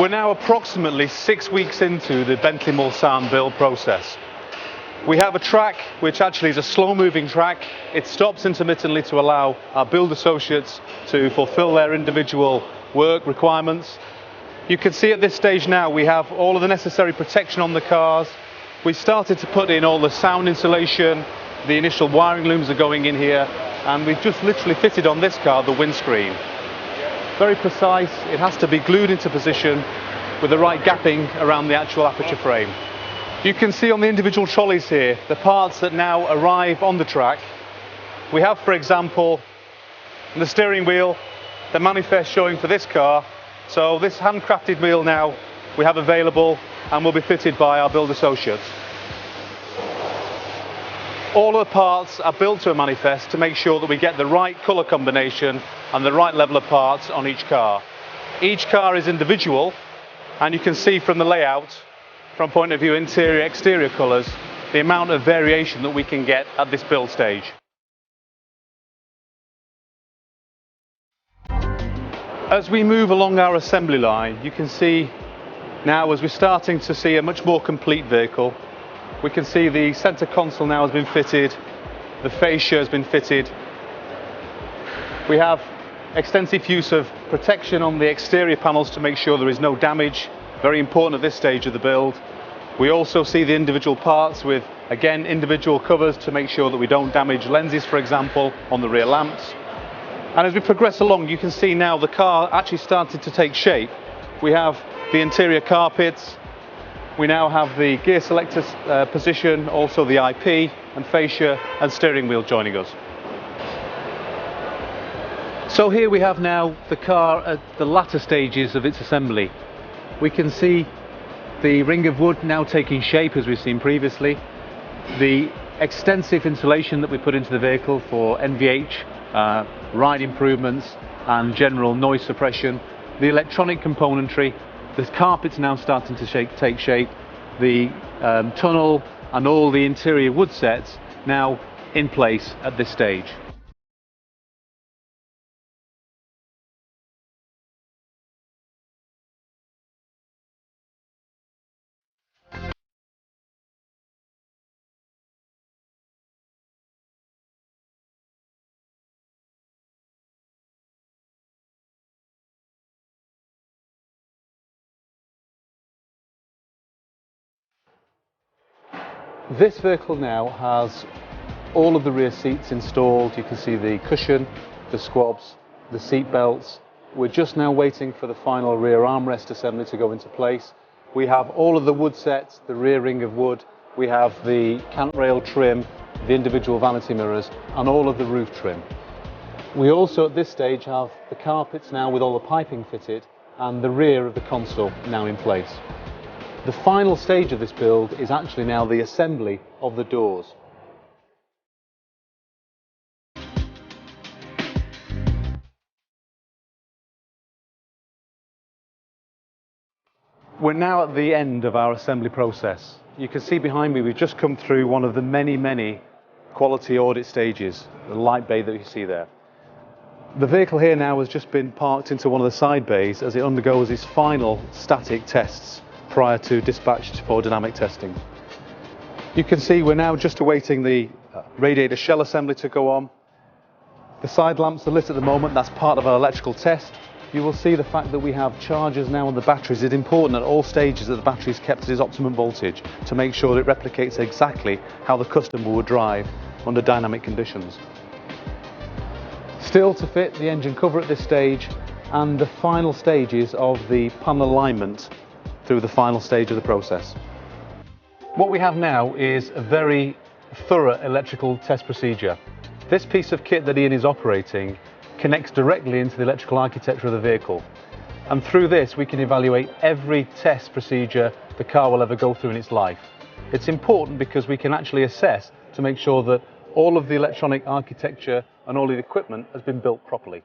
We're now approximately 6 weeks into the Bentley Mulsanne build process. We have a track which actually is a slow-moving track. It stops intermittently to allow our build associates to fulfill their individual work requirements. You can see at this stage now we have all of the necessary protection on the cars. We started to put in all the sound insulation, the initial wiring looms are going in here, and we've just literally fitted on this car the windscreen. Very precise, it has to be glued into position with the right gapping around the actual aperture frame. You can see on the individual trolleys here the parts that now arrive on the track. We have, for example, the steering wheel, the manifest showing for this car. So this handcrafted wheel now we have available and will be fitted by our build associates. All of the parts are built to a manifest to make sure that we get the right colour combination and the right level of parts on each car. Each car is individual, and you can see from the layout, from point of view interior, exterior colours, the amount of variation that we can get at this build stage. As we move along our assembly line, you can see now as we're starting to see a much more complete vehicle. We can see the centre console now has been fitted, the fascia has been fitted. We have extensive use of protection on the exterior panels to make sure there is no damage, very important at this stage of the build. We also see the individual parts with, again, individual covers to make sure that we don't damage lenses, for example, on the rear lamps. And as we progress along, you can see now the car actually started to take shape. We have the interior carpets. We now have the gear selector position, also the IP and fascia and steering wheel joining us. So here we have now the car at the latter stages of its assembly. We can see the ring of wood now taking shape as we've seen previously. The extensive insulation that we put into the vehicle for NVH, ride improvements and general noise suppression. The electronic componentry. The carpet's now starting to take shape, the tunnel and all the interior wood sets now in place at this stage. This vehicle now has all of the rear seats installed. You can see the cushion, the squabs, the seat belts. We're just now waiting for the final rear armrest assembly to go into place. We have all of the wood sets, the rear ring of wood. We have the cant rail trim, the individual vanity mirrors and all of the roof trim. We also at this stage have the carpets now with all the piping fitted and the rear of the console now in place. The final stage of this build is actually now the assembly of the doors. We're now at the end of our assembly process. You can see behind me we've just come through one of the many quality audit stages, the light bay that you see there. The vehicle here now has just been parked into one of the side bays as it undergoes its final static tests prior to dispatch for dynamic testing. You can see we're now just awaiting the radiator shell assembly to go on. The side lamps are lit at the moment, that's part of our electrical test. You will see the fact that we have chargers now on the batteries. It's important at all stages that the battery is kept at its optimum voltage to make sure it replicates exactly how the customer would drive under dynamic conditions. Still to fit the engine cover at this stage and the final stages of the panel alignment through the final stage of the process. What we have now is a very thorough electrical test procedure. This piece of kit that Ian is operating connects directly into the electrical architecture of the vehicle, and through this we can evaluate every test procedure the car will ever go through in its life. It's important because we can actually assess to make sure that all of the electronic architecture and all of the equipment has been built properly.